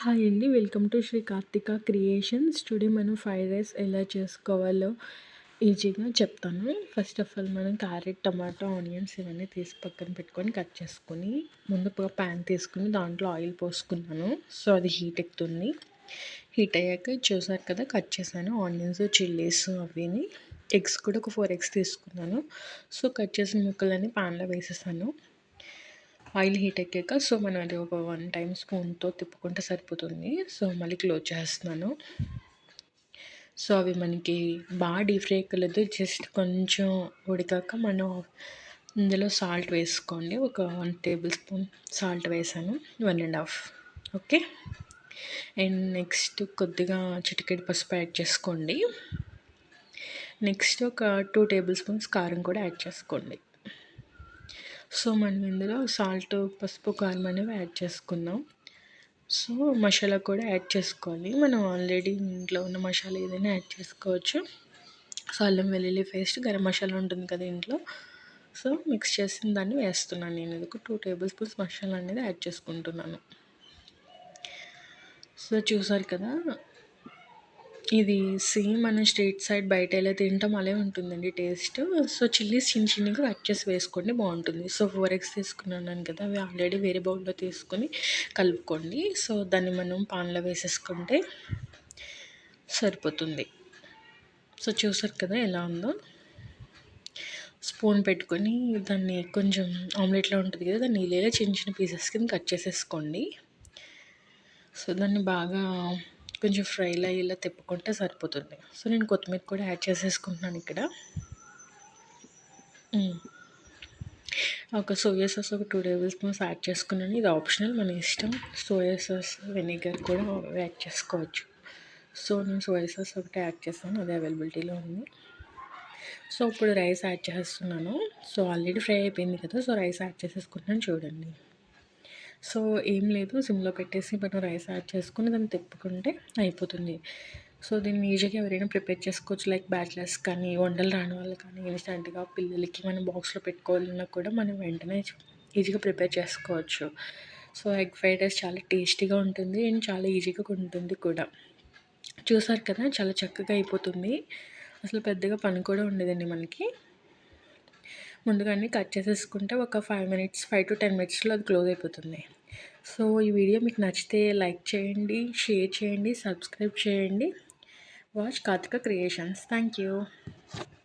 Hi అండి. Welcome to Sri Karthika Creations. Today మనం fried rice ఎలా చేసుకోవాలో ఈజీగా చెప్తాను. ఫస్ట్ ఆఫ్ ఆల్ మనం క్యారెట్, టమాటో, ఆనియన్స్ ఇవన్నీ తీసి పక్కన పెట్టుకొని కట్ చేసుకొని ముందు ప్యాన్ తీసుకుని దాంట్లో ఆయిల్ పోసుకున్నాను. సో అది హీట్ ఎక్కుతుంది. హీట్ అయ్యాక చూసారు కదా, కట్ చేశాను ఆనియన్స్, చిల్లీస్ అవిని. ఎగ్స్ కూడా ఒక 4 ఎగ్స్ తీసుకున్నాను. సో కట్ చేసిన ముక్కలన్నీ ప్యాన్లో వేసేసాను. ఆయిల్ హీట్ ఎక్కాక సో మనం అది ఒక 1 టైమ్ స్పూన్తో తిప్పుకుంటే సరిపోతుంది. సో మళ్ళీ క్లోజ్ చేస్తున్నాను. సో అవి మనకి బాగా డీప్ ఫ్రై ఎక్కలేదు, జస్ట్ కొంచెం ఉడికాక మనం ఇందులో సాల్ట్ వేసుకోండి. ఒక 1 టేబుల్ స్పూన్ సాల్ట్ వేసాను, 1.5. ఓకే. అండ్ నెక్స్ట్ కొద్దిగా చిటికెడు పసుపు యాడ్ చేసుకోండి. నెక్స్ట్ ఒక 2 టేబుల్ స్పూన్స్ కారం కూడా యాడ్ చేసుకోండి. సో మనం ఇందులో సాల్ట్, పసుపు, కారం అనేవి యాడ్ చేసుకున్నాం. సో మసాలా కూడా యాడ్ చేసుకోవాలి. మనం ఆల్రెడీ ఇంట్లో ఉన్న మసాలా ఏదైనా యాడ్ చేసుకోవచ్చు. సో అల్లం వెల్లుల్లి పేస్ట్, గరం మసాలా ఉంటుంది కదా ఇంట్లో. సో మిక్స్ చేసిన దాన్ని వేస్తున్నాను. నేను ఇది ఒక 2 టేబుల్ స్పూన్స్ మసాలా అనేది యాడ్ చేసుకుంటున్నాను. సో చూసారు కదా, ఇది సేమ్ మనం స్ట్రీట్ సైడ్ బయట ఎలా తింటాం అలా ఉంటుందండి టేస్ట్. సో చిల్లీస్ చిన్న చిన్నగా కట్ చేసి వేసుకోండి, బాగుంటుంది. సో 4 ఎగ్స్ తీసుకున్నాను కదా, అవి ఆల్రెడీ వేరే బౌల్లో తీసుకొని కలుపుకోండి. సో దాన్ని మనం పాన్లో వేసేసుకుంటే సరిపోతుంది. సో చూసారు కదా ఎలా ఉందో. స్పూన్ పెట్టుకొని దాన్ని కొంచెం ఆమ్లెట్లో ఉంటుంది కదా, దాన్ని నీళ్ళలో చిన్న చిన్న పీసెస్ కింద కట్ చేసేసుకోండి. సో దాన్ని బాగా కొంచెం ఫ్రైలో అయ్యేలా తిప్పుకుంటే సరిపోతుంది. సో నేను కొత్తిమీర కూడా యాడ్ చేసేసుకుంటున్నాను ఇక్కడ. ఒక సోయా సాస్ ఒక 2 టేబుల్ స్పూన్స్ యాడ్ చేసుకున్నాను. ఇది ఆప్షనల్, మన ఇష్టం. సోయా సాస్, వెనిగర్ కూడా యాడ్ చేసుకోవచ్చు. సో నేను సోయా సాస్ ఒకటి యాడ్ చేస్తాను, అది అవైలబిలిటీలో ఉంది. సో ఇప్పుడు రైస్ యాడ్ చేస్తున్నాను. సో ఆల్రెడీ ఫ్రై అయిపోయింది కదా, సో రైస్ యాడ్ చేసేసుకుంటున్నాను చూడండి. సో ఏం లేదు, సిమ్లో పెట్టేసి మనం రైస్ యాడ్ చేసుకుని దాన్ని తిప్పుకుంటే అయిపోతుంది. సో దీన్ని ఈజీగా ఎవరైనా ప్రిపేర్ చేసుకోవచ్చు. లైక్ బ్యాచిలర్స్ కానీ, వంటలు రాని వాళ్ళు కానీ, ఇన్స్టెంట్గా పిల్లలకి మనం బాక్స్లో పెట్టుకోవాలన్నా కూడా మనం వెంటనే ఈజీగా ప్రిపేర్ చేసుకోవచ్చు. సో ఎగ్ ఫ్రైడ్ రైస్ చాలా టేస్టీగా ఉంటుంది అండ్ చాలా ఈజీగా ఉంటుంది కూడా. చూసారు కదా, చాలా చక్కగా అయిపోతుంది. అసలు పెద్దగా పని కూడా ఉండదండి మనకి. ముందుగానే కట్ చేసేసుకుంటే ఒక 5 to 10 మినిట్స్లో అది క్లోజ్ అయిపోతుంది. సో ఈ వీడియో మీకు నచ్చితే లైక్ చేయండి, షేర్ చేయండి, సబ్స్క్రైబ్ చేయండి. Watch Karthika creations. Thank you.